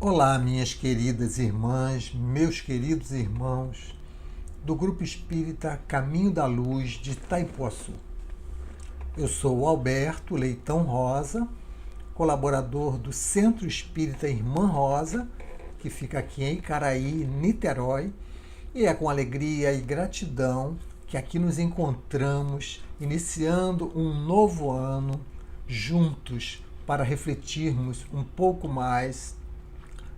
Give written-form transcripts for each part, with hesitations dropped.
Olá, minhas queridas irmãs, meus queridos irmãos do Grupo Espírita Caminho da Luz de Itaipuaçu. Eu sou o Alberto Leitão Rosa, colaborador do Centro Espírita Irmã Rosa, que fica aqui em Icaraí, Niterói, e é com alegria e gratidão que aqui nos encontramos, iniciando um novo ano, juntos para refletirmos um pouco mais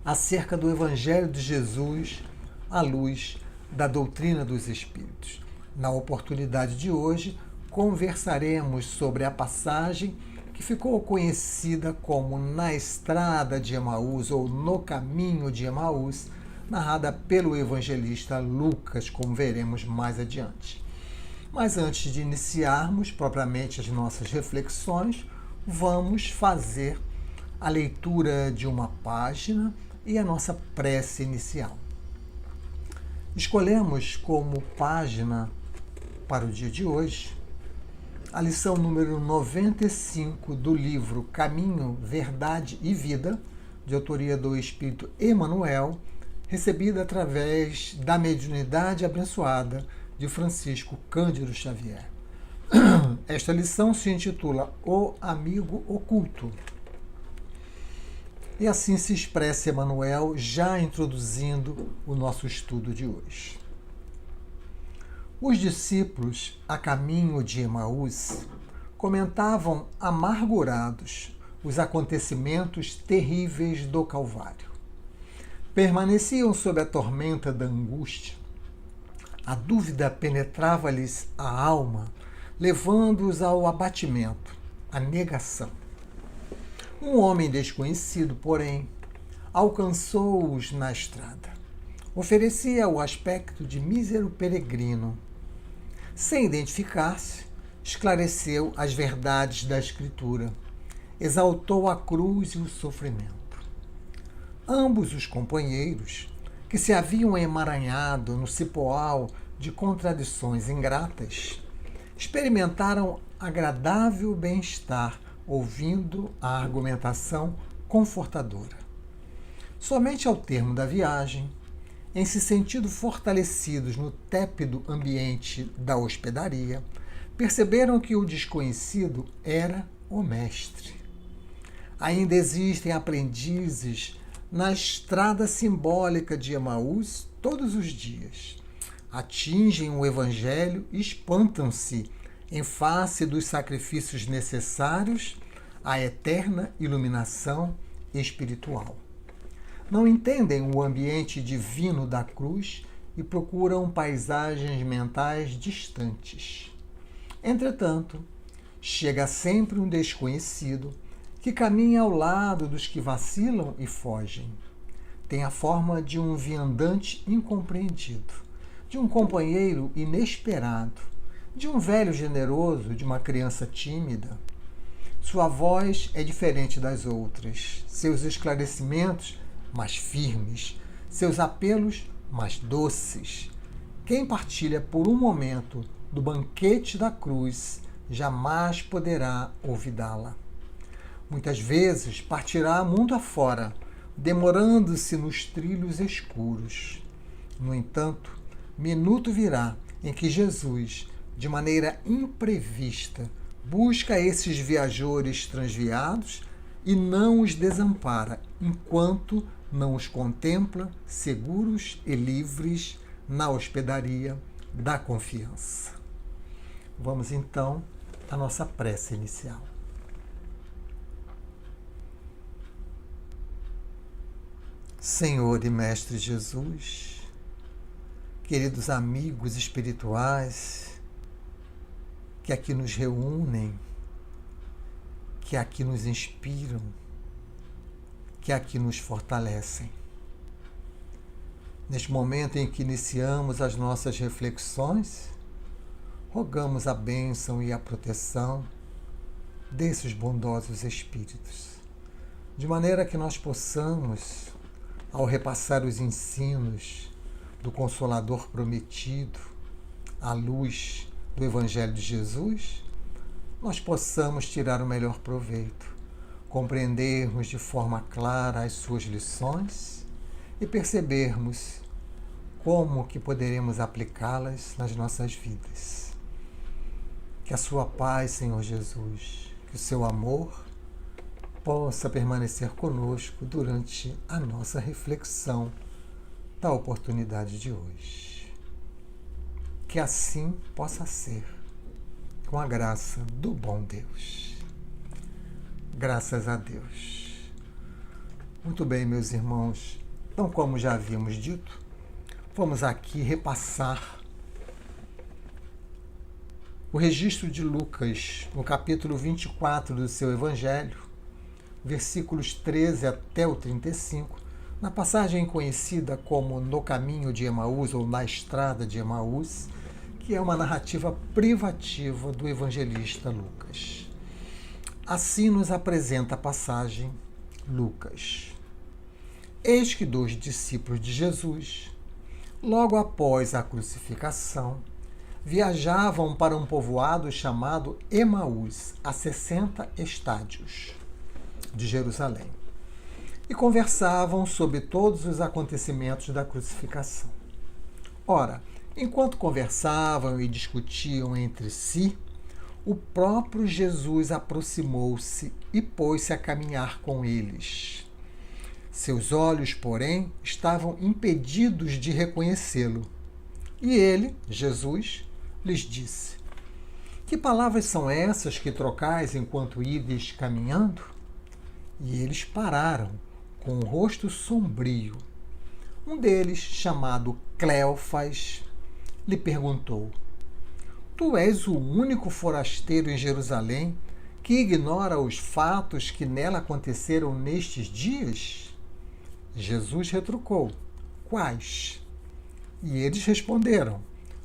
acerca do Evangelho de Jesus à luz da doutrina dos Espíritos. Na oportunidade de hoje, conversaremos sobre a passagem que ficou conhecida como Na Estrada de Emaús ou No Caminho de Emaús, narrada pelo evangelista Lucas, como veremos mais adiante. Mas antes de iniciarmos propriamente as nossas reflexões, vamos fazer a leitura de uma página e a nossa prece inicial. Escolhemos como página para o dia de hoje a lição número 95 do livro Caminho, Verdade e Vida, de autoria do Espírito Emmanuel, recebida através da mediunidade abençoada de Francisco Cândido Xavier. Esta lição se intitula O Amigo Oculto. E assim se expressa Emmanuel, já introduzindo o nosso estudo de hoje. Os discípulos, a caminho de Emaús, comentavam amargurados os acontecimentos terríveis do Calvário. Permaneciam sob a tormenta da angústia. A dúvida penetrava-lhes a alma, levando-os ao abatimento, à negação. Um homem desconhecido, porém, alcançou-os na estrada. Oferecia o aspecto de mísero peregrino. Sem identificar-se, esclareceu as verdades da Escritura, exaltou a cruz e o sofrimento. Ambos os companheiros, que se haviam emaranhado no cipoal de contradições ingratas, experimentaram agradável bem-estar ouvindo a argumentação confortadora. Somente ao termo da viagem, em se sentindo fortalecidos no tépido ambiente da hospedaria, perceberam que o desconhecido era o mestre. Ainda existem aprendizes na estrada simbólica de Emaús todos os dias. Atingem o Evangelho e espantam-se em face dos sacrifícios necessários à eterna iluminação espiritual. Não entendem o ambiente divino da cruz e procuram paisagens mentais distantes. Entretanto, chega sempre um desconhecido que caminha ao lado dos que vacilam e fogem. Tem a forma de um viandante incompreendido, de um companheiro inesperado, de um velho generoso, de uma criança tímida. Sua voz é diferente das outras, seus esclarecimentos mais firmes, seus apelos mais doces. Quem partilha por um momento do banquete da cruz jamais poderá olvidá-la. Muitas vezes partirá mundo afora, demorando-se nos trilhos escuros. No entanto, minuto virá em que Jesus, de maneira imprevista, busca esses viajores transviados e não os desampara, enquanto não os contempla seguros e livres na hospedaria da confiança. Vamos então à nossa prece inicial. Senhor e Mestre Jesus, queridos amigos espirituais que aqui nos reúnem, que aqui nos inspiram, que aqui nos fortalecem. Neste momento em que iniciamos as nossas reflexões, rogamos a bênção e a proteção desses bondosos espíritos, de maneira que nós possamos, ao repassar os ensinos do Consolador prometido, à luz do Evangelho de Jesus, nós possamos tirar o melhor proveito, compreendermos de forma clara as suas lições e percebermos como que poderemos aplicá-las nas nossas vidas. Que a sua paz, Senhor Jesus, que o seu amor possa permanecer conosco durante a nossa reflexão da oportunidade de hoje. Que assim possa ser, com a graça do bom Deus. Graças a Deus. Muito bem, meus irmãos. Então, como já havíamos dito, vamos aqui repassar o registro de Lucas, no capítulo 24 do seu Evangelho, versículos 13 até o 35, na passagem conhecida como No Caminho de Emaús ou Na Estrada de Emaús, que é uma narrativa privativa do evangelista Lucas. Assim nos apresenta a passagem Lucas. Eis que 2 discípulos de Jesus, logo após a crucificação, viajavam para um povoado chamado Emaús, a 60 estádios de Jerusalém, e conversavam sobre todos os acontecimentos da crucificação. Ora, enquanto conversavam e discutiam entre si, o próprio Jesus aproximou-se e pôs-se a caminhar com eles. Seus olhos, porém, estavam impedidos de reconhecê-lo. E ele, Jesus, lhes disse: Que palavras são essas que trocais enquanto ides caminhando? E eles pararam, com o rosto sombrio. Um deles, chamado Cleofas, lhe perguntou: Tu és o único forasteiro em Jerusalém que ignora os fatos que nela aconteceram nestes dias? Jesus retrucou: Quais? E eles responderam: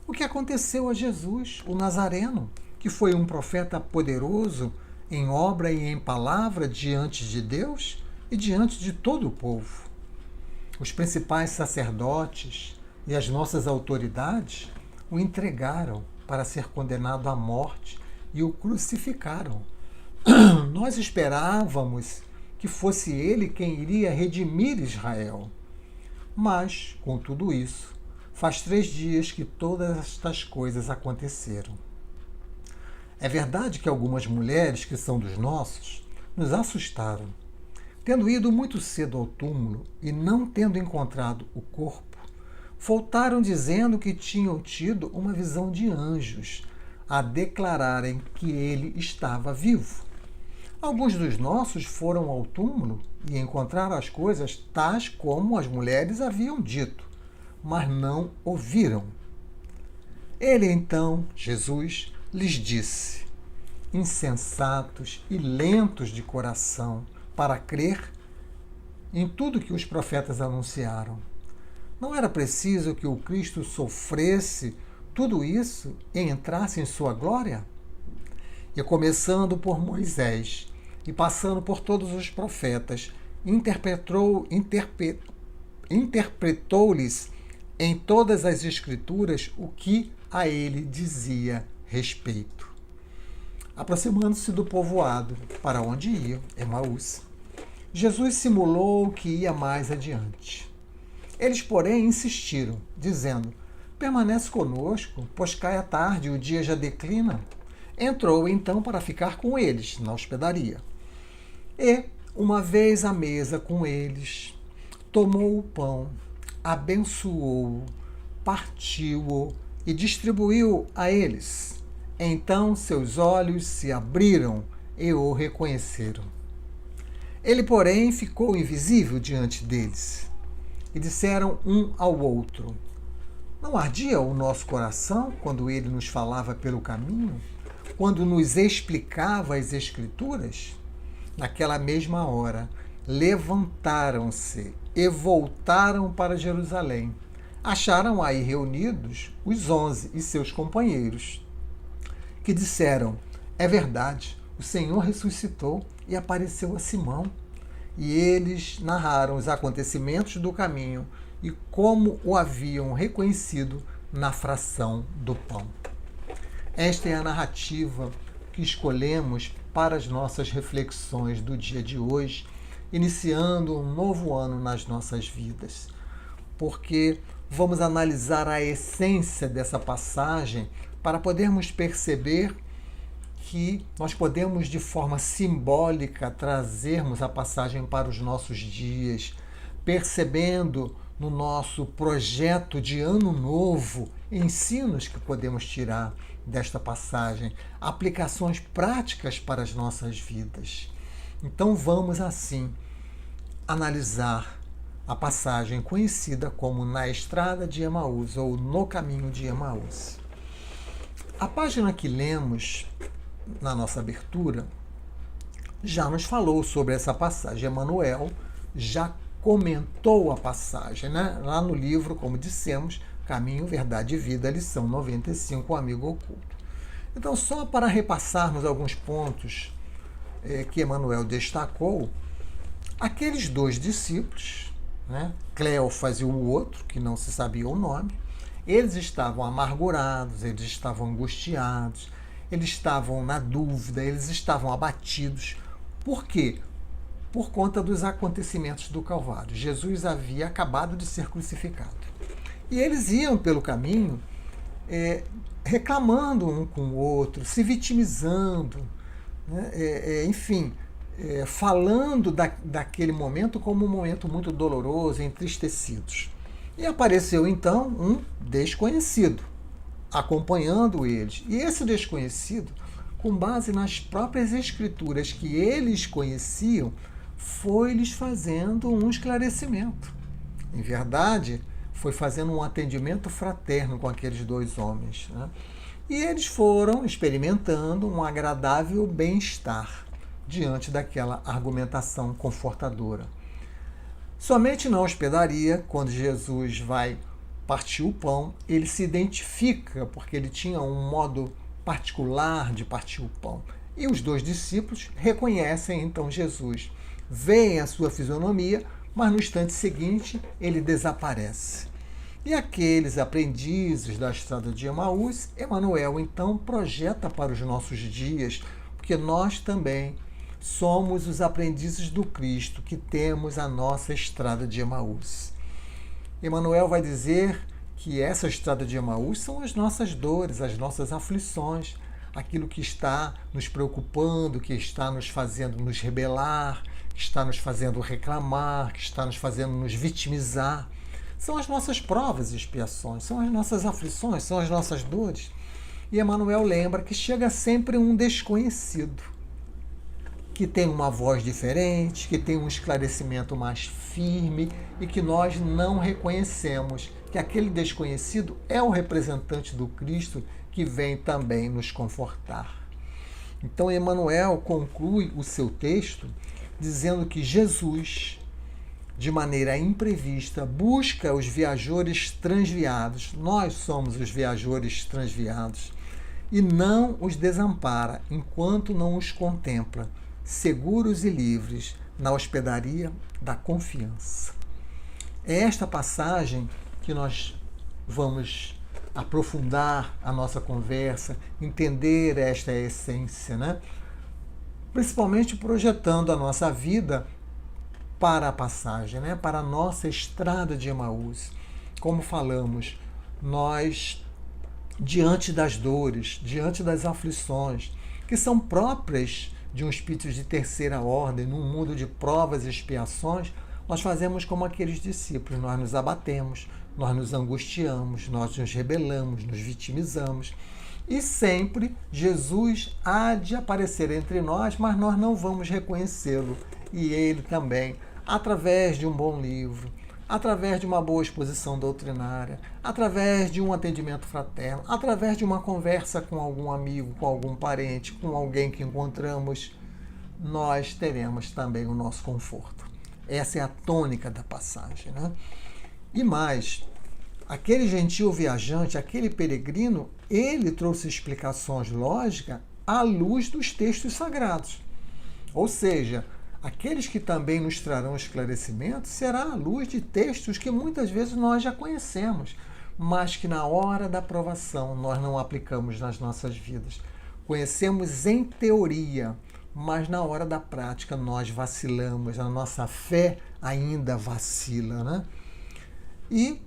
O que aconteceu a Jesus, o Nazareno, que foi um profeta poderoso em obra e em palavra diante de Deus e diante de todo o povo. Os principais sacerdotes e as nossas autoridades o entregaram para ser condenado à morte e o crucificaram. Nós esperávamos que fosse ele quem iria redimir Israel. Mas, com tudo isso, faz 3 dias que todas estas coisas aconteceram. É verdade que algumas mulheres que são dos nossos nos assustaram. Tendo ido muito cedo ao túmulo e não tendo encontrado o corpo, voltaram dizendo que tinham tido uma visão de anjos a declararem que ele estava vivo. Alguns dos nossos foram ao túmulo e encontraram as coisas tais como as mulheres haviam dito, mas não ouviram. Ele então, Jesus, lhes disse: Insensatos e lentos de coração para crer em tudo que os profetas anunciaram. Não era preciso que o Cristo sofresse tudo isso e entrasse em sua glória? E começando por Moisés e passando por todos os profetas, interpretou-lhes em todas as Escrituras o que a ele dizia respeito. Aproximando-se do povoado para onde ia, Emaús, Jesus simulou que ia mais adiante. Eles, porém, insistiram, dizendo: Permanece conosco, pois cai a tarde e o dia já declina. Entrou então para ficar com eles na hospedaria. E, uma vez à mesa com eles, tomou o pão, abençoou-o, partiu-o e distribuiu a eles. Então seus olhos se abriram e o reconheceram. Ele, porém, ficou invisível diante deles. E disseram um ao outro: Não ardia o nosso coração quando ele nos falava pelo caminho, quando nos explicava as Escrituras? Naquela mesma hora, levantaram-se e voltaram para Jerusalém. Acharam aí reunidos os 11 e seus companheiros, que disseram: É verdade, o Senhor ressuscitou e apareceu a Simão. E eles narraram os acontecimentos do caminho e como o haviam reconhecido na fração do pão. Esta é a narrativa que escolhemos para as nossas reflexões do dia de hoje, iniciando um novo ano nas nossas vidas. Porque vamos analisar a essência dessa passagem para podermos perceber que nós podemos, de forma simbólica, trazermos a passagem para os nossos dias, percebendo no nosso projeto de ano novo ensinos que podemos tirar desta passagem, aplicações práticas para as nossas vidas. Então vamos assim analisar a passagem conhecida como Na Estrada de Emaús ou No Caminho de Emaús. A página que lemos na nossa abertura já nos falou sobre essa passagem. Emmanuel já comentou a passagem, né? Lá no livro, como dissemos, Caminho, Verdade e Vida, lição 95, O Amigo Oculto. Então, só para repassarmos alguns pontos que Emmanuel destacou, aqueles dois discípulos, né, Cleófas e o outro, que não se sabia o nome, eles estavam amargurados, eles estavam angustiados, eles estavam na dúvida, eles estavam abatidos. Por quê? Por conta dos acontecimentos do Calvário. Jesus havia acabado de ser crucificado. E eles iam pelo caminho reclamando um com o outro, se vitimizando, né? Enfim, falando daquele momento como um momento muito doloroso, entristecidos. E apareceu então um desconhecido, acompanhando eles. E esse desconhecido, com base nas próprias escrituras que eles conheciam, foi lhes fazendo um esclarecimento. Em verdade, foi fazendo um atendimento fraterno com aqueles dois homens, né? E eles foram experimentando um agradável bem-estar diante daquela argumentação confortadora. Somente na hospedaria, quando Jesus vai partir o pão, ele se identifica, porque ele tinha um modo particular de partir o pão. E os dois discípulos reconhecem então Jesus, veem a sua fisionomia, mas no instante seguinte ele desaparece. E aqueles aprendizes da estrada de Emaús, Emmanuel então projeta para os nossos dias, porque nós também somos os aprendizes do Cristo que temos a nossa estrada de Emaús. Emmanuel vai dizer que essa estrada de Emaús são as nossas dores, as nossas aflições, aquilo que está nos preocupando, que está nos fazendo nos rebelar, que está nos fazendo reclamar, que está nos fazendo nos vitimizar. São as nossas provas e expiações, são as nossas aflições, são as nossas dores. E Emmanuel lembra que chega sempre um desconhecido, que tem uma voz diferente, que tem um esclarecimento mais firme e que nós não reconhecemos, que aquele desconhecido é o representante do Cristo que vem também nos confortar. Então Emmanuel conclui o seu texto dizendo que Jesus, de maneira imprevista, busca os viajores transviados, nós somos os viajores transviados, e não os desampara enquanto não os contempla, seguros e livres na hospedaria da confiança. É esta passagem que nós vamos aprofundar a nossa conversa, entender esta essência, né? Principalmente projetando a nossa vida para a passagem, né? Para a nossa estrada de Emaús. Como falamos, nós, diante das dores, diante das aflições, que são próprias de um espírito de terceira ordem, num mundo de provas e expiações, nós fazemos como aqueles discípulos, nós nos abatemos, nós nos angustiamos, nós nos rebelamos, nos vitimizamos. E sempre Jesus há de aparecer entre nós, mas nós não vamos reconhecê-lo. E ele também, através de um bom livro, através de uma boa exposição doutrinária, através de um atendimento fraterno, através de uma conversa com algum amigo, com algum parente, com alguém que encontramos, nós teremos também o nosso conforto. Essa é a tônica da passagem, né? E mais, aquele gentil viajante, aquele peregrino, ele trouxe explicações lógicas à luz dos textos sagrados. Ou seja, aqueles que também nos trarão esclarecimento será à luz de textos que muitas vezes nós já conhecemos, mas que na hora da provação nós não aplicamos nas nossas vidas. Conhecemos em teoria, mas na hora da prática nós vacilamos, a nossa fé ainda vacila, né? E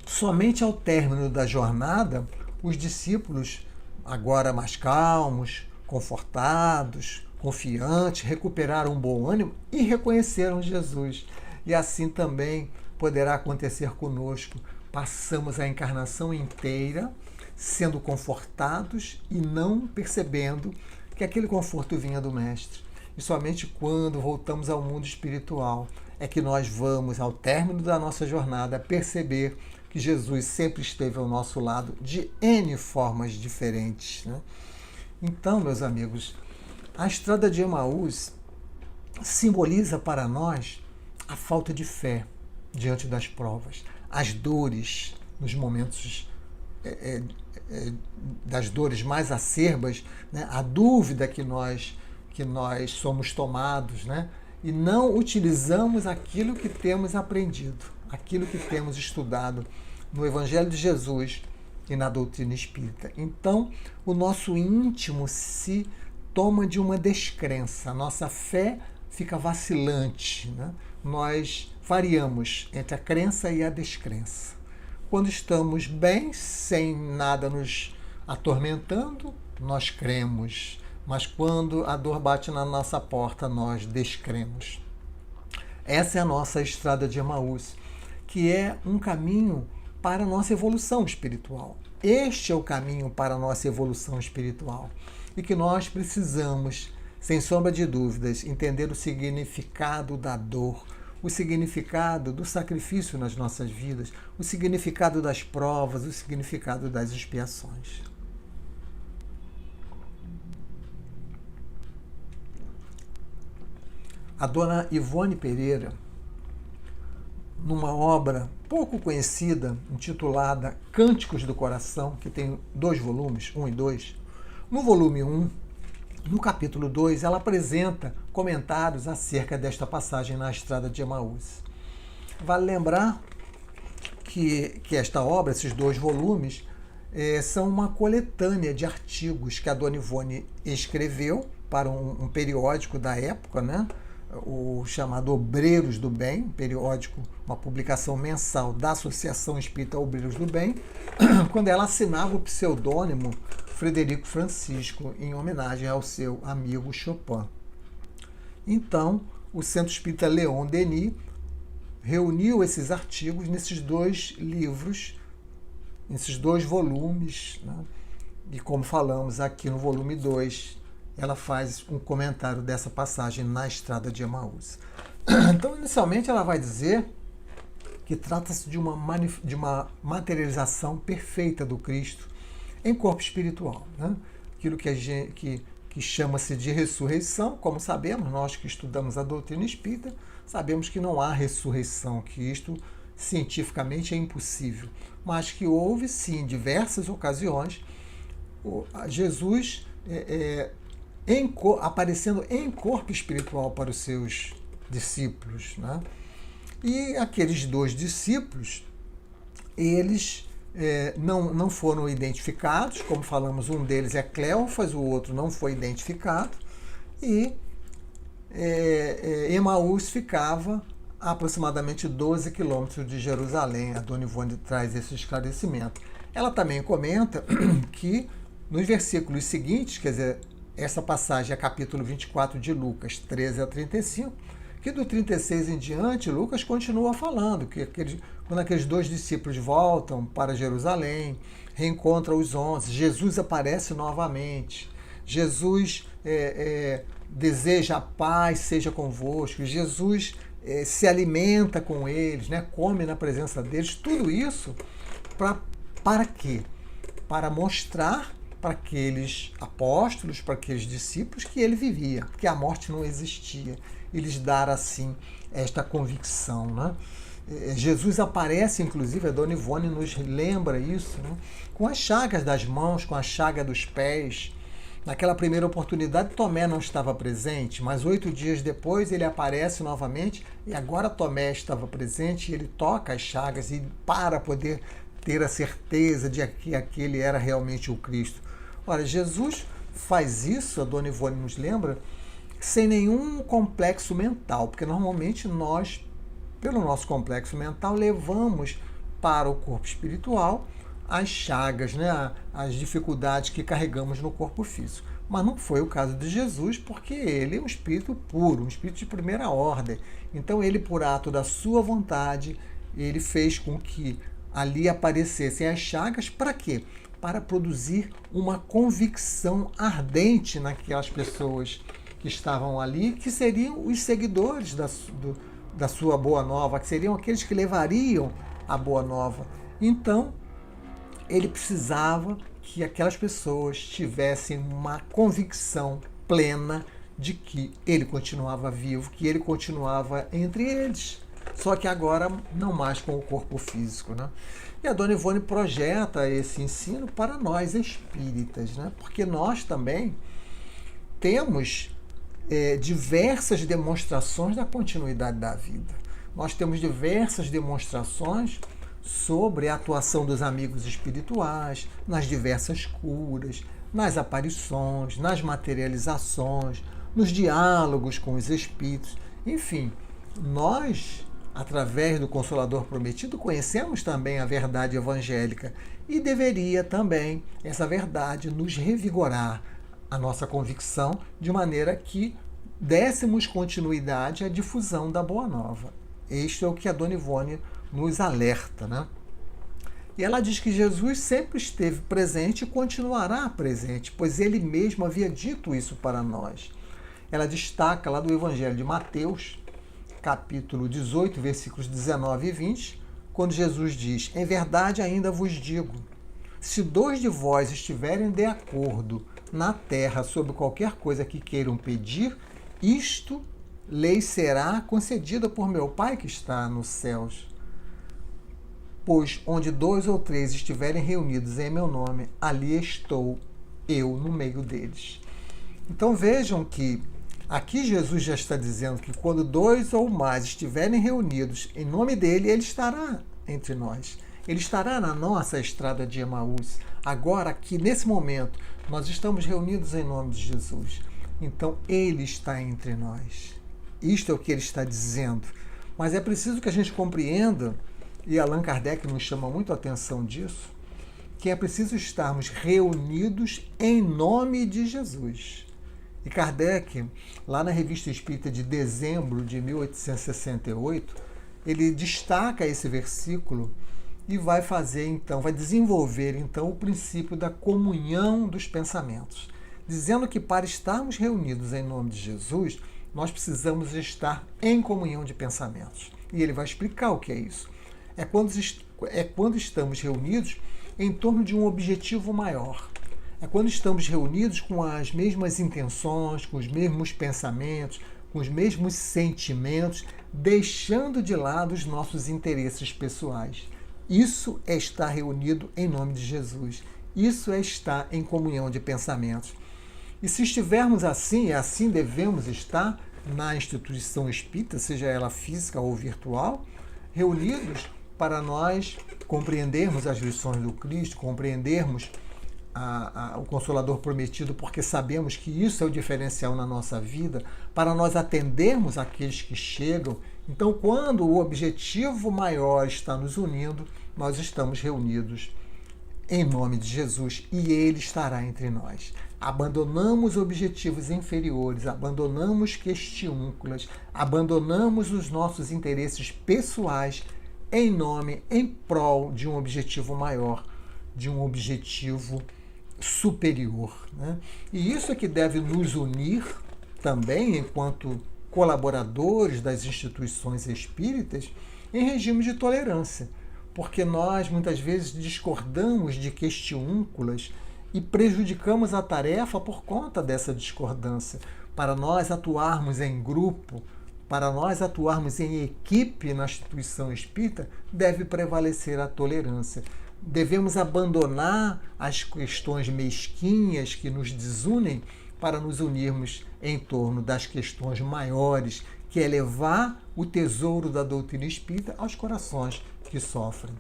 somente ao término da jornada, os discípulos, agora mais calmos, confortados, confiantes, recuperaram um bom ânimo e reconheceram Jesus. E assim também poderá acontecer conosco. Passamos a encarnação inteira sendo confortados e não percebendo que aquele conforto vinha do Mestre. E somente quando voltamos ao mundo espiritual é que nós vamos, ao término da nossa jornada, perceber que Jesus sempre esteve ao nosso lado de N formas diferentes, né? Então, meus amigos, a estrada de Emaús simboliza para nós a falta de fé diante das provas, as dores nos momentos das dores mais acerbas, né? A dúvida que nós somos tomados, né? E não utilizamos aquilo que temos aprendido, aquilo que temos estudado no Evangelho de Jesus e na doutrina espírita. Então, o nosso íntimo se toma de uma descrença, a nossa fé fica vacilante, né? Nós variamos entre a crença e a descrença. Quando estamos bem, sem nada nos atormentando, nós cremos. Mas quando a dor bate na nossa porta, nós descremos. Essa é a nossa estrada de Emaús, que é um caminho para a nossa evolução espiritual. Este é o caminho para a nossa evolução espiritual. E que nós precisamos, sem sombra de dúvidas, entender o significado da dor, o significado do sacrifício nas nossas vidas, o significado das provas, o significado das expiações. A dona Ivone Pereira, numa obra pouco conhecida, intitulada Cânticos do Coração, que tem 2 volumes, 1 e 2, no volume 1, no capítulo 2, ela apresenta comentários acerca desta passagem na Estrada de Emaús. Vale lembrar que esta obra, esses 2 volumes, são uma coletânea de artigos que a dona Ivone escreveu para um periódico da época, né? O chamado Obreiros do Bem, um periódico, uma publicação mensal da Associação Espírita Obreiros do Bem, quando ela assinava o pseudônimo Frederico Francisco, em homenagem ao seu amigo Chopin. Então, o Centro Espírita Leon Denis reuniu esses artigos nesses 2 livros, nesses 2 volumes, né? E como falamos aqui no volume 2, ela faz um comentário dessa passagem na Estrada de Emaús. Então, inicialmente, ela vai dizer que trata-se de uma materialização perfeita do Cristo em corpo espiritual, né? Aquilo que chama-se de ressurreição, como sabemos, nós que estudamos a doutrina espírita, sabemos que não há ressurreição, que isto cientificamente é impossível, mas que houve, sim, em diversas ocasiões, Jesus aparecendo em corpo espiritual para os seus discípulos, né? E aqueles 2 discípulos, eles não foram identificados, como falamos, um deles é Cleófas, o outro não foi identificado, e Emaús ficava a aproximadamente 12 quilômetros de Jerusalém. A dona Ivone traz esse esclarecimento. Ela também comenta que nos versículos seguintes, quer dizer, essa passagem é capítulo 24 de Lucas, 13 a 35, que do 36 em diante, Lucas continua falando que quando aqueles 2 discípulos voltam para Jerusalém, reencontram os 11, Jesus aparece novamente, Jesus deseja a paz seja convosco, Jesus se alimenta com eles, né, come na presença deles, tudo isso para quê? Para mostrar para aqueles apóstolos, para aqueles discípulos, que ele vivia, que a morte não existia. Eles dar assim esta convicção, né? Jesus aparece, inclusive, a dona Ivone nos lembra isso, né? Com as chagas das mãos, com a chaga dos pés. Naquela primeira oportunidade, Tomé não estava presente, mas 8 dias depois ele aparece novamente e agora Tomé estava presente e ele toca as chagas e para poder ter a certeza de que aquele era realmente o Cristo. Ora, Jesus faz isso, a dona Ivone nos lembra, sem nenhum complexo mental, porque normalmente nós, pelo nosso complexo mental, levamos para o corpo espiritual as chagas, né, as dificuldades que carregamos no corpo físico. Mas não foi o caso de Jesus, porque ele é um espírito puro, um espírito de primeira ordem. Então ele, por ato da sua vontade, ele fez com que ali aparecessem as chagas. Para quê? Para produzir uma convicção ardente naquelas pessoas que estavam ali, que seriam os seguidores da sua boa nova, que seriam aqueles que levariam a boa nova. Então, ele precisava que aquelas pessoas tivessem uma convicção plena de que ele continuava vivo, que ele continuava entre eles. Só que agora não mais com o corpo físico, né? E a Dona Ivone projeta esse ensino para nós espíritas, né? Porque nós também temos diversas demonstrações da continuidade da vida. Nós temos diversas demonstrações sobre a atuação dos amigos espirituais, nas diversas curas, nas aparições, nas materializações, nos diálogos com os espíritos. Enfim, nós, através do Consolador Prometido, conhecemos também a verdade evangélica e deveria também essa verdade nos revigorar a nossa convicção, de maneira que dessemos continuidade à difusão da Boa Nova. Este é o que a Dona Ivone nos alerta, né? E ela diz que Jesus sempre esteve presente e continuará presente, pois ele mesmo havia dito isso para nós. Ela destaca lá do Evangelho de Mateus, capítulo 18, versículos 19 e 20, quando Jesus diz: em verdade ainda vos digo, se 2 de vós estiverem de acordo na terra sobre qualquer coisa que queiram pedir, isto lhes será concedida por meu Pai que está nos céus. Pois onde 2 ou 3 estiverem reunidos em meu nome, ali estou eu no meio deles. Então vejam que aqui Jesus já está dizendo que quando 2 ou mais estiverem reunidos em nome dele, ele estará entre nós. Ele estará na nossa estrada de Emaús. Agora, aqui, nesse momento, nós estamos reunidos em nome de Jesus. Então, ele está entre nós. Isto é o que ele está dizendo. Mas é preciso que a gente compreenda, e Allan Kardec nos chama muito a atenção disso, que é preciso estarmos reunidos em nome de Jesus. E Kardec, lá na Revista Espírita de dezembro de 1868, ele destaca esse versículo e vai desenvolver então o princípio da comunhão dos pensamentos, dizendo que para estarmos reunidos em nome de Jesus, nós precisamos estar em comunhão de pensamentos. E ele vai explicar o que é isso. É quando estamos reunidos em torno de um objetivo maior. É quando estamos reunidos com as mesmas intenções, com os mesmos pensamentos, com os mesmos sentimentos, deixando de lado os nossos interesses pessoais. Isso é estar reunido em nome de Jesus. Isso é estar em comunhão de pensamentos. E se estivermos assim, e assim devemos estar na instituição espírita, seja ela física ou virtual, reunidos para nós compreendermos as lições do Cristo, compreendermos o Consolador Prometido, porque sabemos que isso é o diferencial na nossa vida, para nós atendermos aqueles que chegam. Então, quando o objetivo maior está nos unindo, nós estamos reunidos em nome de Jesus e ele estará entre nós. Abandonamos objetivos inferiores, abandonamos questiúnculas, abandonamos os nossos interesses pessoais em prol de um objetivo maior, de um objetivo superior, né? E isso é que deve nos unir também, enquanto colaboradores das instituições espíritas, em regime de tolerância, porque nós muitas vezes discordamos de questiúnculas e prejudicamos a tarefa por conta dessa discordância. Para nós atuarmos em grupo, para nós atuarmos em equipe na instituição espírita, deve prevalecer a tolerância. Devemos abandonar as questões mesquinhas que nos desunem para nos unirmos em torno das questões maiores, que é levar o tesouro da doutrina espírita aos corações que sofrem.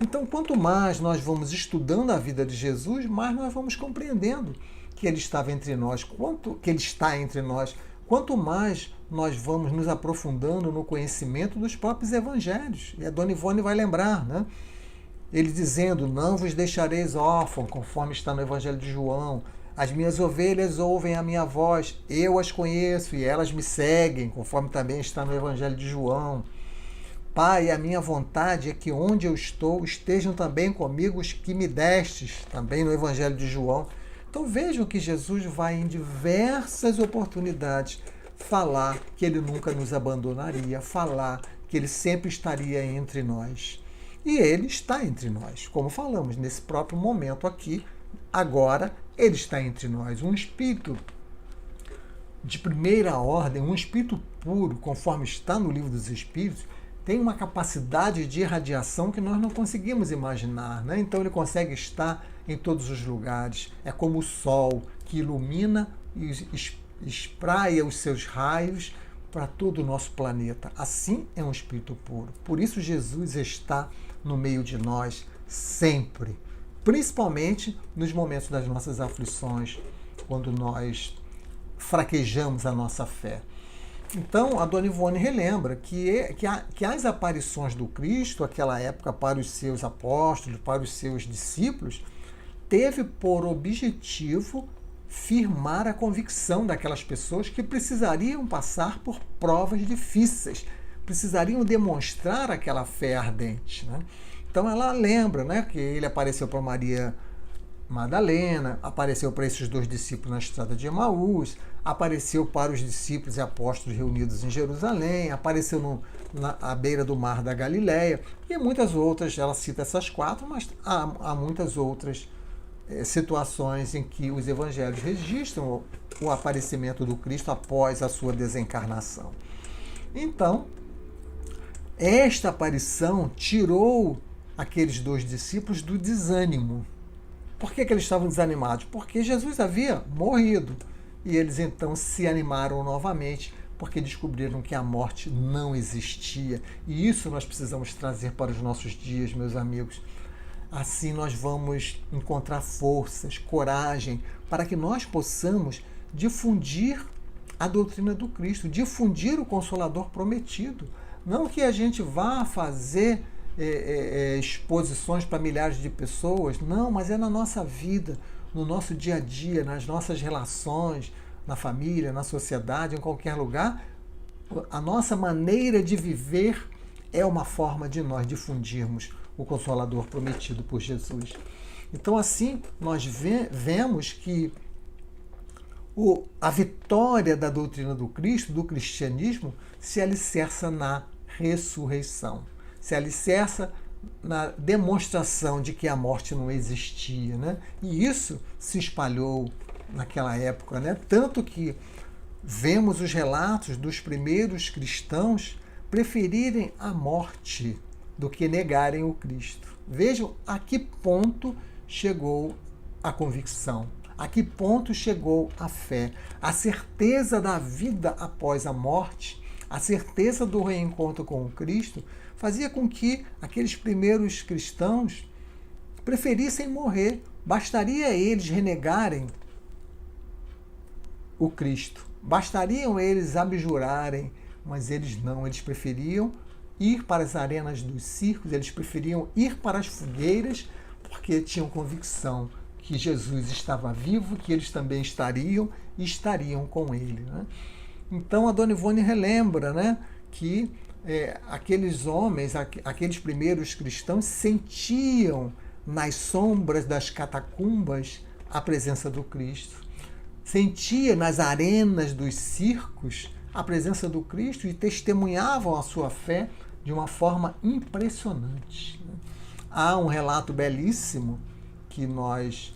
Então, quanto mais nós vamos estudando a vida de Jesus, mais nós vamos compreendendo que ele estava entre nós, que ele está entre nós, quanto mais nós vamos nos aprofundando no conhecimento dos próprios evangelhos. E a Dona Ivone vai lembrar, né? Ele dizendo, não vos deixareis órfãos, conforme está no Evangelho de João. As minhas ovelhas ouvem a minha voz, eu as conheço e elas me seguem, conforme também está no Evangelho de João. Pai, a minha vontade é que onde eu estou estejam também comigo os que me destes, também no Evangelho de João. Então vejam que Jesus vai em diversas oportunidades falar que ele nunca nos abandonaria, falar que ele sempre estaria entre nós. E ele está entre nós, como falamos, nesse próprio momento aqui, agora, ele está entre nós. Um espírito de primeira ordem, um espírito puro, conforme está no Livro dos Espíritos, tem uma capacidade de irradiação que nós não conseguimos imaginar, né? Então ele consegue estar em todos os lugares. É como o sol que ilumina e espraia os seus raios para todo o nosso planeta. Assim é um espírito puro. Por isso Jesus está no meio de nós sempre, principalmente nos momentos das nossas aflições, quando nós fraquejamos a nossa fé. Então, a Dona Ivone relembra que as aparições do Cristo, aquela época, para os seus apóstolos, para os seus discípulos, teve por objetivo firmar a convicção daquelas pessoas que precisariam passar por provas difíceis, precisariam demonstrar aquela fé ardente, né? Então ela lembra, né, que ele apareceu para Maria Madalena, apareceu para esses dois discípulos na estrada de Emaús, apareceu para os discípulos e apóstolos reunidos em Jerusalém, apareceu à beira do mar da Galileia, e muitas outras. Ela cita essas 4, mas há muitas outras situações em que os evangelhos registram o aparecimento do Cristo após a sua desencarnação. Então, esta aparição tirou aqueles dois discípulos do desânimo. Por que eles estavam desanimados? Porque Jesus havia morrido. E eles então se animaram novamente, porque descobriram que a morte não existia. E isso nós precisamos trazer para os nossos dias, meus amigos. Assim nós vamos encontrar forças, coragem, para que nós possamos difundir a doutrina do Cristo, difundir o Consolador prometido. Não que a gente vá fazer exposições para milhares de pessoas, não, mas é na nossa vida, no nosso dia a dia, nas nossas relações, na família, na sociedade, em qualquer lugar. A nossa maneira de viver é uma forma de nós difundirmos o Consolador prometido por Jesus. Então, assim, nós vemos que a vitória da doutrina do Cristo, do cristianismo, se alicerça na ressurreição, se alicerça na demonstração de que a morte não existia, né? E isso se espalhou naquela época, né? Tanto que vemos os relatos dos primeiros cristãos preferirem a morte do que negarem o Cristo. Vejam a que ponto chegou a convicção, a que ponto chegou a fé, a certeza da vida após a morte, a certeza do reencontro com o Cristo, fazia com que aqueles primeiros cristãos preferissem morrer. Bastaria eles renegarem o Cristo, bastariam eles abjurarem, mas eles não, eles preferiam ir para as arenas dos circos, eles preferiam ir para as fogueiras, porque tinham convicção que Jesus estava vivo, que eles também estariam e estariam com ele, né? Então a Dona Ivone relembra, né, que aqueles homens, aqueles primeiros cristãos sentiam nas sombras das catacumbas a presença do Cristo, sentia nas arenas dos circos a presença do Cristo e testemunhavam a sua fé de uma forma impressionante. Há um relato belíssimo que nós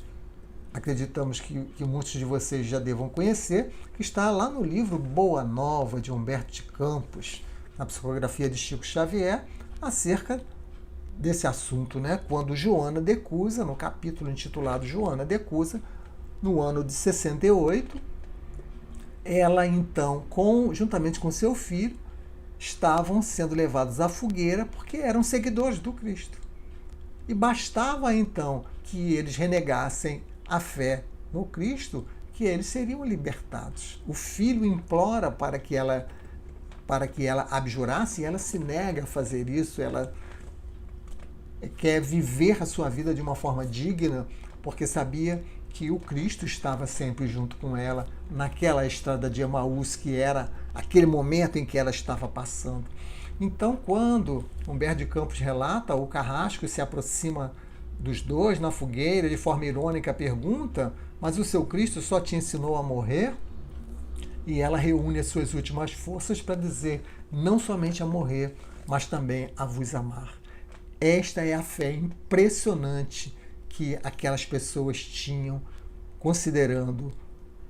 acreditamos que muitos de vocês já devam conhecer, que está lá no livro Boa Nova, de Humberto de Campos, na psicografia de Chico Xavier, acerca desse assunto, né? Quando Joana de Cusa, no capítulo intitulado Joana de Cusa, no ano de 68, ela então, juntamente com seu filho, estavam sendo levados à fogueira porque eram seguidores do Cristo. E bastava então que eles renegassem a fé no Cristo, que eles seriam libertados. O filho implora para que ela abjurasse, e ela se nega a fazer isso. Ela quer viver a sua vida de uma forma digna, porque sabia que o Cristo estava sempre junto com ela naquela estrada de Emaús, que era aquele momento em que ela estava passando. Então, quando Humberto de Campos relata, o Carrasco se aproxima dos dois na fogueira, de forma irônica pergunta: mas o seu Cristo só te ensinou a morrer? E ela reúne as suas últimas forças para dizer: não somente a morrer, mas também a vos amar. Esta é a fé impressionante que aquelas pessoas tinham, considerando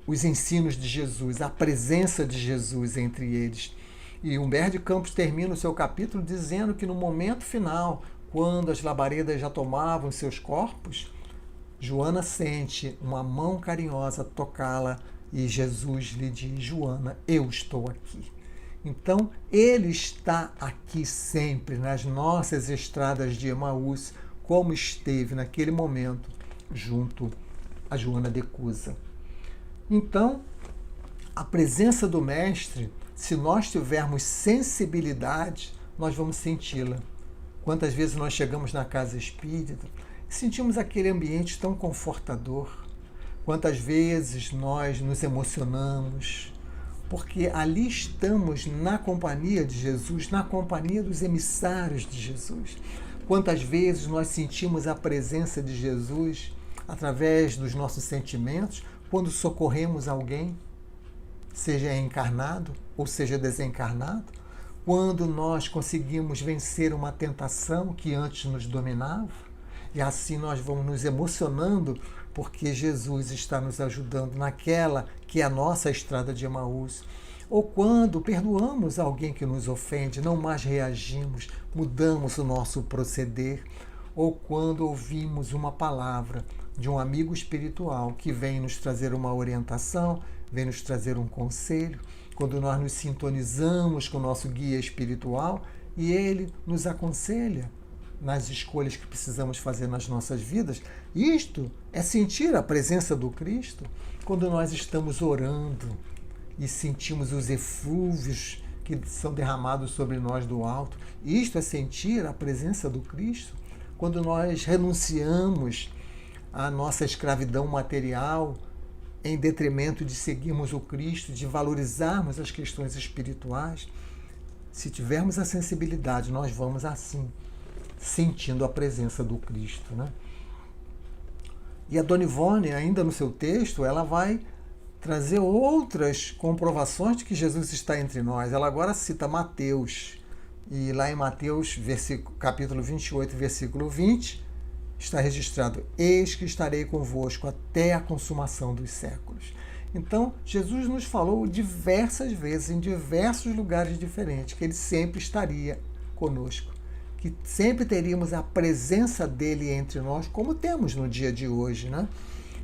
os ensinos de Jesus, a presença de Jesus entre eles. E Humberto de Campos termina o seu capítulo dizendo que no momento final, quando as labaredas já tomavam seus corpos, Joana sente uma mão carinhosa tocá-la e Jesus lhe diz: Joana, eu estou aqui. Então, ele está aqui sempre, nas nossas estradas de Emaús, como esteve naquele momento junto a Joana de Cusa. Então, a presença do Mestre, se nós tivermos sensibilidade, nós vamos senti-la. Quantas vezes nós chegamos na casa espírita e sentimos aquele ambiente tão confortador? Quantas vezes nós nos emocionamos? Porque ali estamos na companhia de Jesus, na companhia dos emissários de Jesus. Quantas vezes nós sentimos a presença de Jesus através dos nossos sentimentos quando socorremos alguém, seja encarnado ou seja desencarnado, quando nós conseguimos vencer uma tentação que antes nos dominava, e assim nós vamos nos emocionando porque Jesus está nos ajudando naquela que é a nossa estrada de Emaús. Ou quando perdoamos alguém que nos ofende, não mais reagimos, mudamos o nosso proceder. Ou quando ouvimos uma palavra de um amigo espiritual que vem nos trazer uma orientação, vem nos trazer um conselho, quando nós nos sintonizamos com o nosso guia espiritual e ele nos aconselha nas escolhas que precisamos fazer nas nossas vidas. Isto é sentir a presença do Cristo quando nós estamos orando e sentimos os eflúvios que são derramados sobre nós do alto. Isto é sentir a presença do Cristo quando nós renunciamos à nossa escravidão material em detrimento de seguirmos o Cristo, de valorizarmos as questões espirituais. Se tivermos a sensibilidade, nós vamos assim, sentindo a presença do Cristo, né? E a Dona Ivone, ainda no seu texto, ela vai trazer outras comprovações de que Jesus está entre nós. Ela agora cita Mateus, e lá em Mateus, capítulo 28, versículo 20, está registrado: eis que estarei convosco até a consumação dos séculos. Então, Jesus nos falou diversas vezes, em diversos lugares diferentes, que ele sempre estaria conosco, que sempre teríamos a presença dele entre nós, como temos no dia de hoje, né?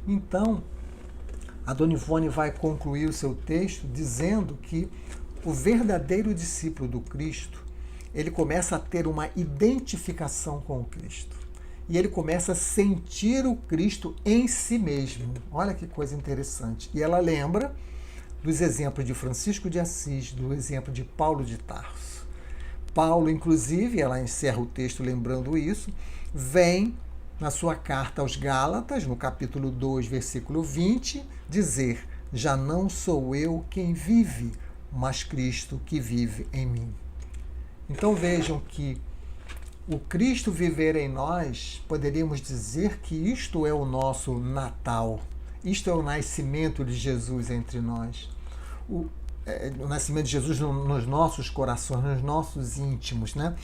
Então, a Dona Ivone vai concluir o seu texto dizendo que o verdadeiro discípulo do Cristo, ele começa a ter uma identificação com o Cristo. E ele começa a sentir o Cristo em si mesmo. Olha que coisa interessante. E ela lembra dos exemplos de Francisco de Assis, do exemplo de Paulo de Tarso. Paulo, inclusive, ela encerra o texto lembrando isso, vem na sua carta aos Gálatas, no capítulo 2, versículo 20, dizer: já não sou eu quem vive, mas Cristo que vive em mim. Então vejam que o Cristo viver em nós, poderíamos dizer que isto é o nosso Natal, isto é o nascimento de Jesus entre nós. O nascimento de Jesus nos nossos corações, nos nossos íntimos, né?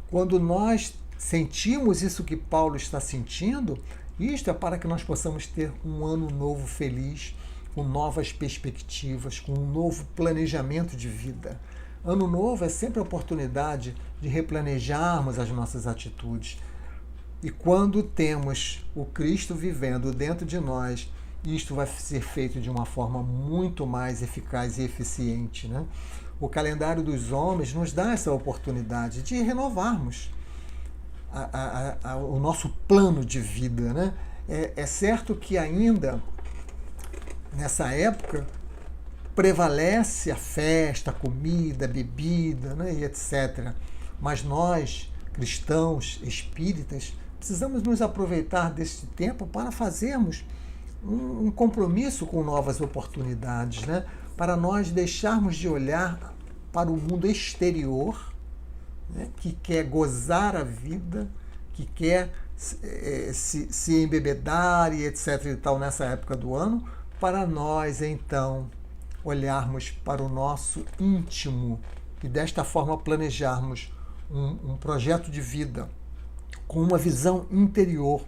Quando nós sentimos isso que Paulo está sentindo, isto é para que nós possamos ter um ano novo feliz, com novas perspectivas, com um novo planejamento de vida. Ano novo é sempre a oportunidade de replanejarmos as nossas atitudes. E quando temos o Cristo vivendo dentro de nós, isto vai ser feito de uma forma muito mais eficaz e eficiente, né? O calendário dos homens nos dá essa oportunidade de renovarmos o nosso plano de vida, né? É certo que ainda nessa época, prevalece a festa, a comida, a bebida, né, e etc. Mas nós, cristãos, espíritas, precisamos nos aproveitar deste tempo para fazermos um compromisso com novas oportunidades, né? Para nós deixarmos de olhar para o mundo exterior, né, que quer gozar a vida, que quer se embebedar e etc. e tal nessa época do ano, para nós então olharmos para o nosso íntimo e desta forma planejarmos um projeto de vida com uma visão interior,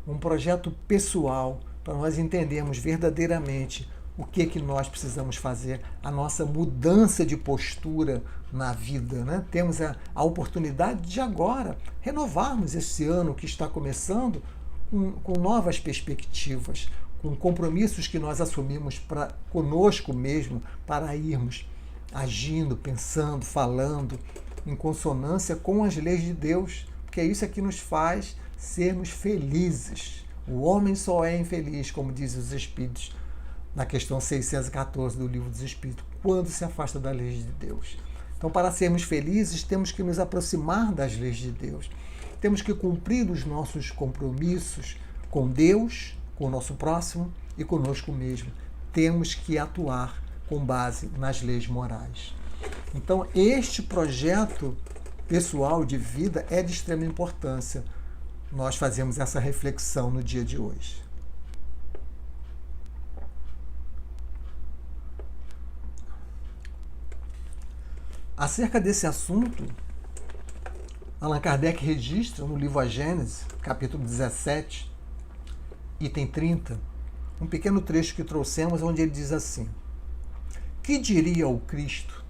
um projeto pessoal, para nós entendermos verdadeiramente o que nós precisamos fazer, a nossa mudança de postura na vida, né? Temos a oportunidade de agora renovarmos esse ano que está começando com novas perspectivas, com compromissos que nós assumimos conosco mesmo, para irmos agindo, pensando, falando em consonância com as leis de Deus, porque isso é que nos faz sermos felizes. O homem só é infeliz, como dizem os Espíritos, na questão 614 do Livro dos Espíritos, quando se afasta das leis de Deus. Então, para sermos felizes, temos que nos aproximar das leis de Deus. Temos que cumprir os nossos compromissos com Deus, com o nosso próximo e conosco mesmo. Temos que atuar com base nas leis morais. Então, este projeto pessoal de vida é de extrema importância. Nós fazemos essa reflexão no dia de hoje. Acerca desse assunto, Allan Kardec registra no livro A Gênese, capítulo 17, item 30, um pequeno trecho que trouxemos, onde ele diz assim: que diria o Cristo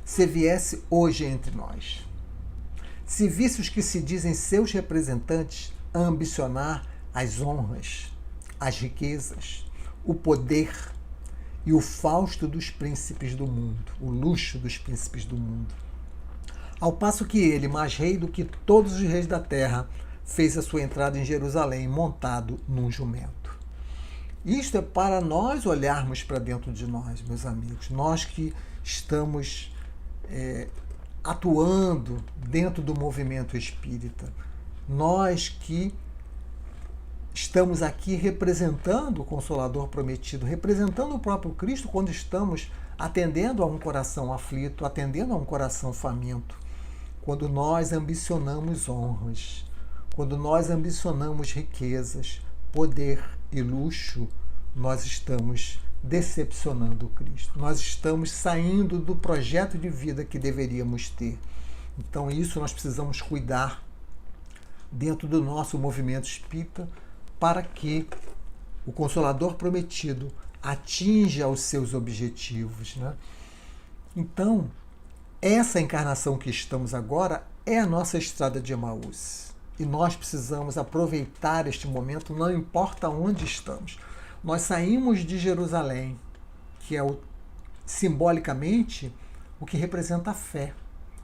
se viesse hoje entre nós? Se visse os que se dizem seus representantes a ambicionar as honras, as riquezas, o poder e o fausto dos príncipes do mundo, o luxo dos príncipes do mundo. Ao passo que ele, mais rei do que todos os reis da terra, fez a sua entrada em Jerusalém montado num jumento. Isto é para nós olharmos para dentro de nós, meus amigos, nós que estamos atuando dentro do movimento espírita, nós que estamos aqui representando o Consolador prometido, representando o próprio Cristo quando estamos atendendo a um coração aflito, atendendo a um coração faminto, quando nós ambicionamos honras, quando nós ambicionamos riquezas, poder e luxo, nós estamos decepcionando o Cristo. Nós estamos saindo do projeto de vida que deveríamos ter. Então isso nós precisamos cuidar dentro do nosso movimento espírita, para que o Consolador prometido atinja os seus objetivos, né? Então, essa encarnação que estamos agora é a nossa estrada de Emaús. E nós precisamos aproveitar este momento, não importa onde estamos. Nós saímos de Jerusalém, que é simbolicamente o que representa a fé,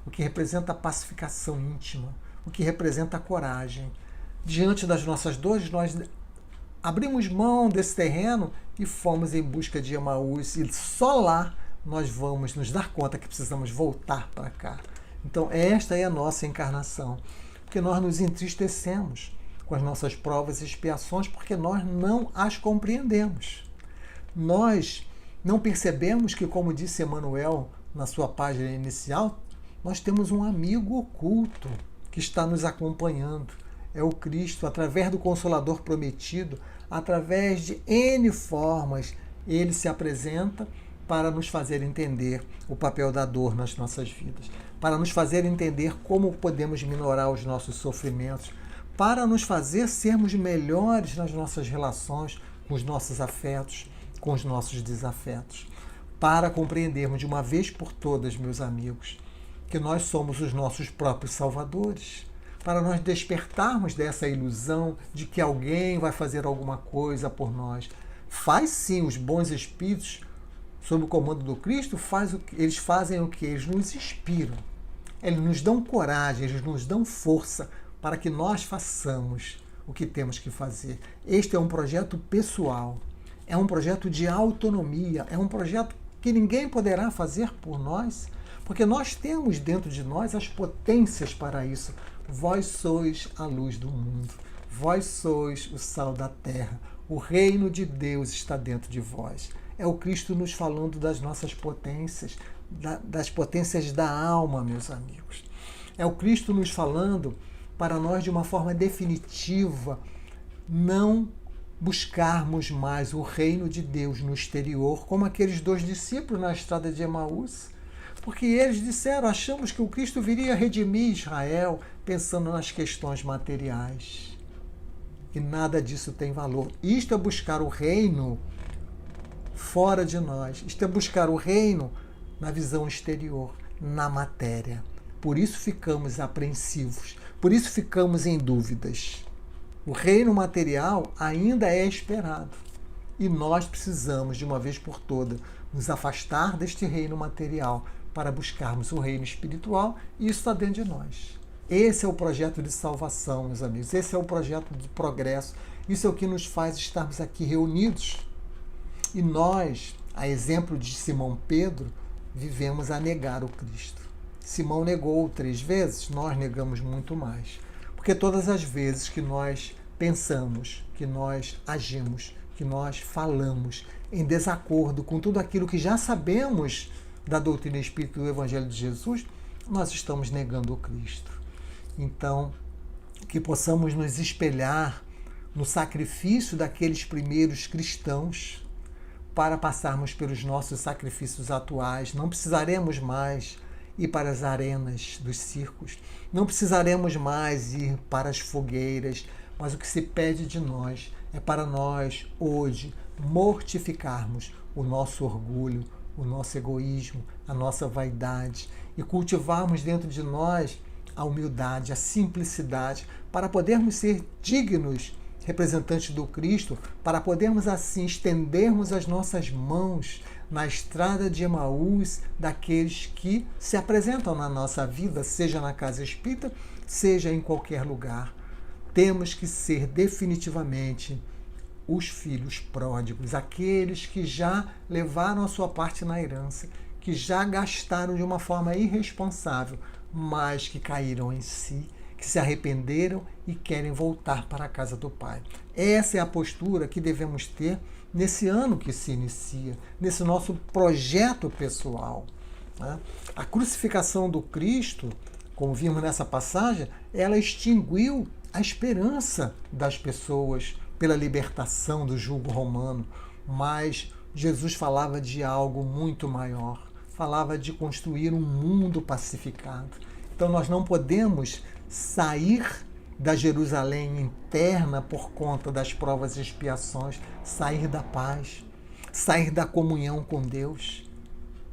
o que representa a pacificação íntima, o que representa a coragem. Diante das nossas dores, nós abrimos mão desse terreno e fomos em busca de Emaús, e só lá nós vamos nos dar conta que precisamos voltar para cá. Então esta é a nossa encarnação, porque nós nos entristecemos com as nossas provas e expiações, porque nós não as compreendemos. Nós não percebemos que, como disse Emmanuel na sua página inicial, nós temos um amigo oculto que está nos acompanhando. É o Cristo, através do Consolador prometido, através de N formas, ele se apresenta para nos fazer entender o papel da dor nas nossas vidas, para nos fazer entender como podemos minorar os nossos sofrimentos, para nos fazer sermos melhores nas nossas relações com os nossos afetos, com os nossos desafetos, para compreendermos de uma vez por todas, meus amigos, que nós somos os nossos próprios salvadores, para nós despertarmos dessa ilusão de que alguém vai fazer alguma coisa por nós. Faz sim, os bons espíritos, sob o comando do Cristo, eles fazem o que? Eles nos inspiram, eles nos dão coragem, eles nos dão força para que nós façamos o que temos que fazer. Este é um projeto pessoal, é um projeto de autonomia, é um projeto que ninguém poderá fazer por nós, porque nós temos dentro de nós as potências para isso. Vós sois a luz do mundo, vós sois o sal da terra, o reino de Deus está dentro de vós. É o Cristo nos falando das nossas potências, das potências da alma, meus amigos. É o Cristo nos falando para nós, de uma forma definitiva, não buscarmos mais o reino de Deus no exterior, como aqueles 2 discípulos na estrada de Emaús, porque eles disseram: achamos que o Cristo viria redimir Israel pensando nas questões materiais. E nada disso tem valor. Isto é buscar o reino fora de nós. Isto é buscar o reino na visão exterior, na matéria. Por isso ficamos apreensivos, por isso ficamos em dúvidas. O reino material ainda é esperado. E nós precisamos, de uma vez por todas, nos afastar deste reino material para buscarmos o reino espiritual, e isso está dentro de nós. Esse é o projeto de salvação, meus amigos. Esse é o projeto de progresso. Isso é o que nos faz estarmos aqui reunidos. E nós, a exemplo de Simão Pedro, vivemos a negar o Cristo. Simão negou 3 vezes, nós negamos muito mais. Porque todas as vezes que nós pensamos, que nós agimos, que nós falamos em desacordo com tudo aquilo que já sabemos da doutrina espírita do Evangelho de Jesus, nós estamos negando o Cristo. Então, que possamos nos espelhar no sacrifício daqueles primeiros cristãos para passarmos pelos nossos sacrifícios atuais. Não precisaremos mais ir para as arenas dos circos, não precisaremos mais ir para as fogueiras, mas o que se pede de nós é para nós, hoje, mortificarmos o nosso orgulho, o nosso egoísmo, a nossa vaidade e cultivarmos dentro de nós a humildade, a simplicidade, para podermos ser dignos representantes do Cristo, para podermos assim estendermos as nossas mãos na estrada de Emaús daqueles que se apresentam na nossa vida, seja na casa espírita, seja em qualquer lugar. Temos que ser definitivamente os filhos pródigos, aqueles que já levaram a sua parte na herança, que já gastaram de uma forma irresponsável, mas que caíram em si, que se arrependeram e querem voltar para a casa do Pai. Essa é a postura que devemos ter nesse ano que se inicia, nesse nosso projeto pessoal. A crucificação do Cristo, como vimos nessa passagem, ela extinguiu a esperança das pessoas pela libertação do jugo romano, mas Jesus falava de algo muito maior, falava de construir um mundo pacificado. Então nós não podemos sair da Jerusalém interna por conta das provas e expiações, sair da paz, sair da comunhão com Deus,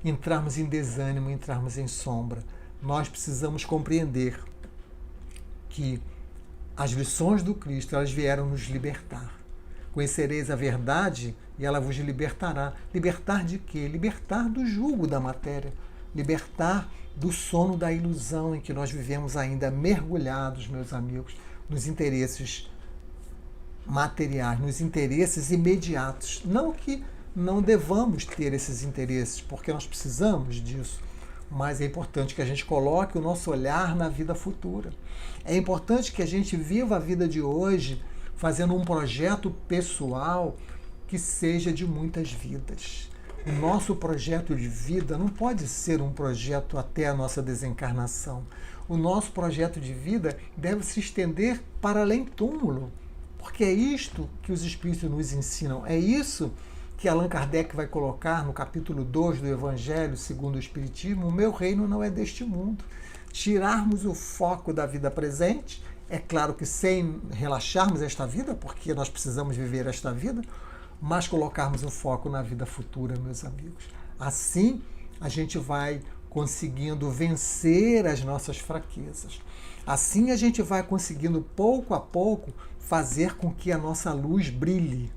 entrarmos em desânimo, entrarmos em sombra. Nós precisamos compreender que as lições do Cristo, elas vieram nos libertar. Conhecereis a verdade e ela vos libertará. Libertar de quê? Libertar do jugo da matéria, libertar do sono da ilusão em que nós vivemos ainda mergulhados, meus amigos, nos interesses materiais, nos interesses imediatos. Não que não devamos ter esses interesses, porque nós precisamos disso, mas é importante que a gente coloque o nosso olhar na vida futura. É importante que a gente viva a vida de hoje fazendo um projeto pessoal que seja de muitas vidas. O nosso projeto de vida não pode ser um projeto até a nossa desencarnação. O nosso projeto de vida deve se estender para além túmulo, porque é isto que os Espíritos nos ensinam. É isso que Allan Kardec vai colocar no capítulo 2 do Evangelho segundo o Espiritismo: o meu reino não é deste mundo. Tirarmos o foco da vida presente, é claro que sem relaxarmos esta vida, porque nós precisamos viver esta vida, mas colocarmos o foco na vida futura, meus amigos. Assim, a gente vai conseguindo vencer as nossas fraquezas. Assim, a gente vai conseguindo, pouco a pouco, fazer com que a nossa luz brilhe.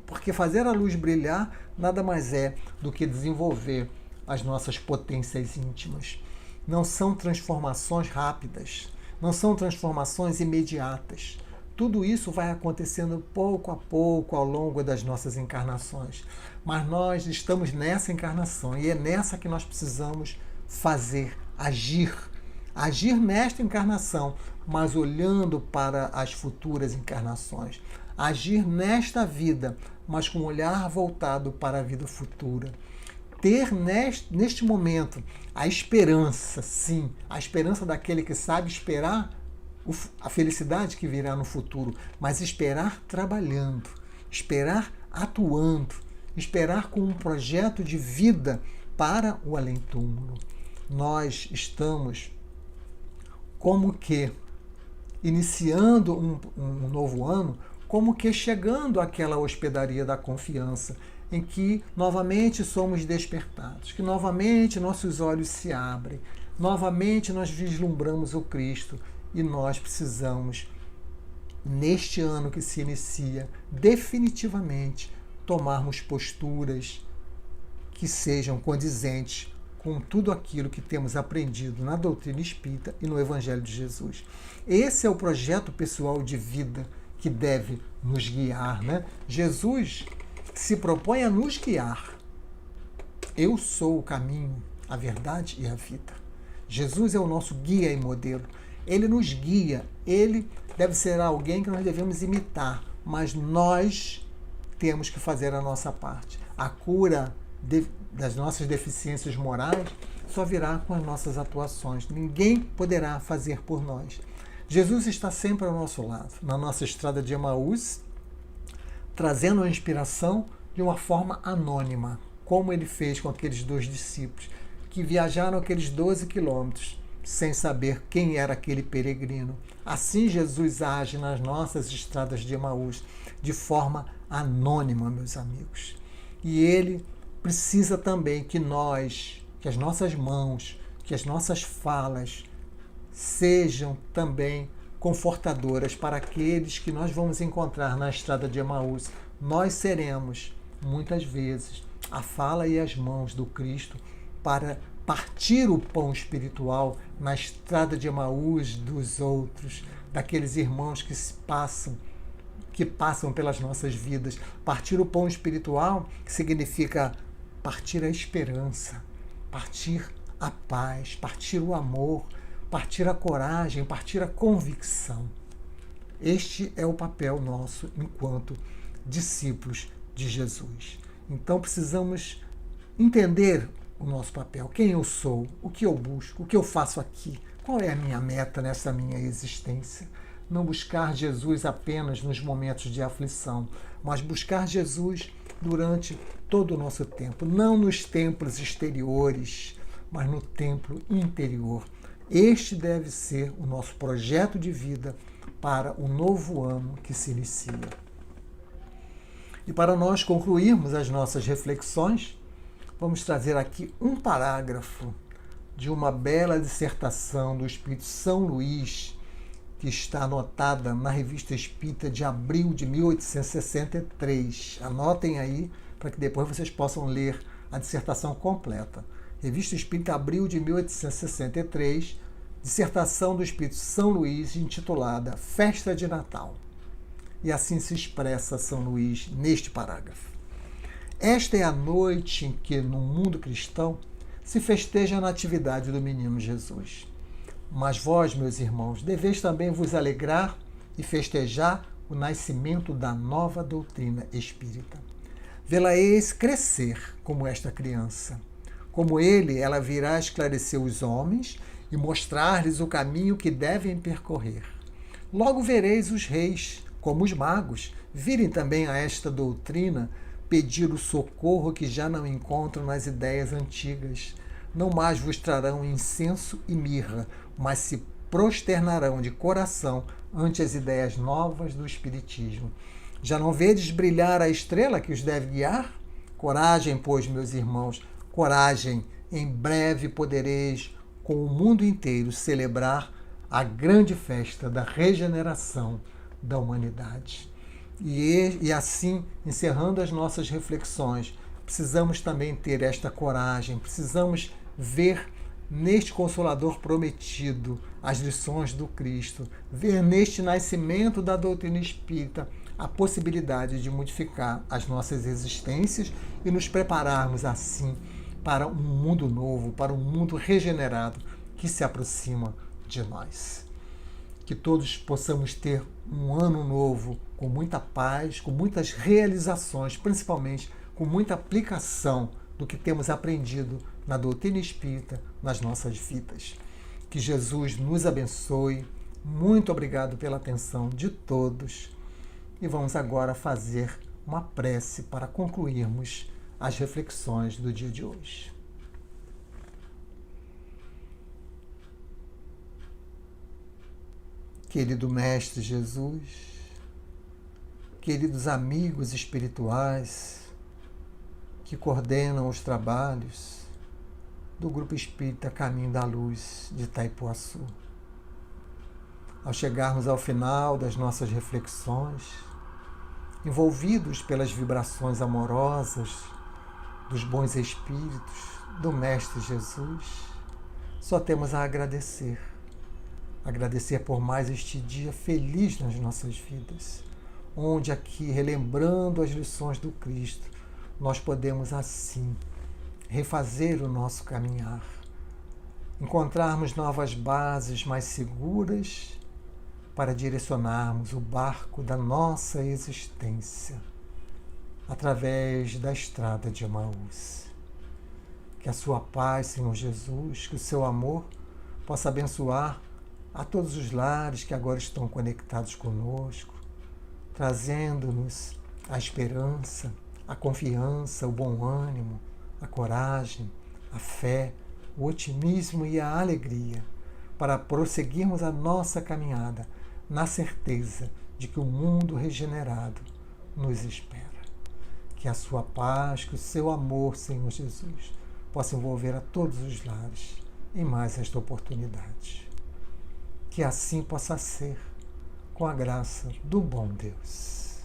Porque fazer a luz brilhar nada mais é do que desenvolver as nossas potências íntimas. Não são transformações rápidas, não são transformações imediatas, Tudo isso vai acontecendo pouco a pouco ao longo das nossas encarnações. Mas nós estamos nessa encarnação e é nessa que nós precisamos fazer, agir. Agir nesta encarnação, mas olhando para as futuras encarnações. Agir nesta vida, mas com um olhar voltado para a vida futura. Ter neste momento a esperança, sim, a esperança daquele que sabe esperar a felicidade que virá no futuro, mas esperar trabalhando, esperar atuando, esperar com um projeto de vida para o além-túmulo. Nós estamos como que iniciando um novo ano, como que chegando àquela hospedaria da confiança, em que novamente somos despertados, que novamente nossos olhos se abrem, novamente nós vislumbramos o Cristo e nós precisamos, neste ano que se inicia, definitivamente tomarmos posturas que sejam condizentes com tudo aquilo que temos aprendido na doutrina espírita e no Evangelho de Jesus. Esse é o projeto pessoal de vida que deve nos guiar, né? Jesus se propõe a nos guiar. Eu sou o caminho, a verdade e a vida. Jesus é o nosso guia e modelo. Ele nos guia, ele deve ser alguém que nós devemos imitar, mas nós temos que fazer a nossa parte. A cura das nossas deficiências morais só virá com as nossas atuações. Ninguém poderá fazer por nós. Jesus está sempre ao nosso lado, na nossa estrada de Emaús, trazendo a inspiração de uma forma anônima, como ele fez com aqueles 2 discípulos, que viajaram aqueles 12 quilômetros, sem saber quem era aquele peregrino. Assim Jesus age nas nossas estradas de Emaús, de forma anônima, meus amigos. E ele precisa também que as nossas mãos, que as nossas falas sejam também confortadoras para aqueles que nós vamos encontrar na estrada de Emaús. Nós seremos, muitas vezes, a fala e as mãos do Cristo para partir o pão espiritual na estrada de Emaús dos outros, daqueles irmãos que passam pelas nossas vidas. Partir o pão espiritual significa partir a esperança, partir a paz, partir o amor, partir a coragem, partir a convicção. Este é o papel nosso enquanto discípulos de Jesus. Então precisamos entender o nosso papel, quem eu sou, o que eu busco, o que eu faço aqui, qual é a minha meta nessa minha existência. Não buscar Jesus apenas nos momentos de aflição, mas buscar Jesus durante todo o nosso tempo, não nos templos exteriores, mas no templo interior. Este deve ser o nosso projeto de vida para o novo ano que se inicia. E para nós concluirmos as nossas reflexões, vamos trazer aqui um parágrafo de uma bela dissertação do Espírito São Luís, que está anotada na Revista Espírita de abril de 1863. Anotem aí para que depois vocês possam ler a dissertação completa. Revista Espírita, abril de 1863, dissertação do Espírito São Luís, intitulada Festa de Natal. E assim se expressa São Luís neste parágrafo. Esta é a noite em que, no mundo cristão, se festeja a natividade do menino Jesus. Mas vós, meus irmãos, deveis também vos alegrar e festejar o nascimento da nova doutrina espírita. Vê-la-eis crescer como esta criança. Como ele, ela virá esclarecer os homens e mostrar-lhes o caminho que devem percorrer. Logo vereis os reis, como os magos, virem também a esta doutrina pedir o socorro que já não encontram nas ideias antigas. Não mais vos trarão incenso e mirra, mas se prosternarão de coração ante as ideias novas do Espiritismo. Já não vedes brilhar a estrela que os deve guiar? Coragem, pois, meus irmãos, coragem, em breve podereis, com o mundo inteiro, celebrar a grande festa da regeneração da humanidade. E assim, encerrando as nossas reflexões, precisamos também ter esta coragem, precisamos ver neste Consolador prometido as lições do Cristo, ver neste nascimento da doutrina espírita a possibilidade de modificar as nossas existências e nos prepararmos assim para um mundo novo, para um mundo regenerado que se aproxima de nós. Que todos possamos ter um ano novo com muita paz, com muitas realizações, principalmente com muita aplicação do que temos aprendido na doutrina espírita nas nossas vidas. Que Jesus nos abençoe. Muito obrigado pela atenção de todos. E vamos agora fazer uma prece para concluirmos as reflexões do dia de hoje. Querido Mestre Jesus, queridos amigos espirituais que coordenam os trabalhos do Grupo Espírita Caminho da Luz de Itaipuaçu. Ao chegarmos ao final das nossas reflexões, envolvidos pelas vibrações amorosas dos bons espíritos do Mestre Jesus, só temos a agradecer. Agradecer por mais este dia feliz nas nossas vidas, onde aqui, relembrando as lições do Cristo, nós podemos assim refazer o nosso caminhar, encontrarmos novas bases mais seguras para direcionarmos o barco da nossa existência através da estrada de Emaús. Que a sua paz, Senhor Jesus, que o seu amor possa abençoar a todos os lares que agora estão conectados conosco, trazendo-nos a esperança, a confiança, o bom ânimo, a coragem, a fé, o otimismo e a alegria para prosseguirmos a nossa caminhada na certeza de que o mundo regenerado nos espera. Que a sua paz, que o seu amor, Senhor Jesus, possa envolver a todos os lares em mais esta oportunidade. Que assim possa ser, com a graça do bom Deus.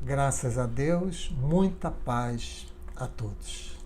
Graças a Deus, muita paz a todos.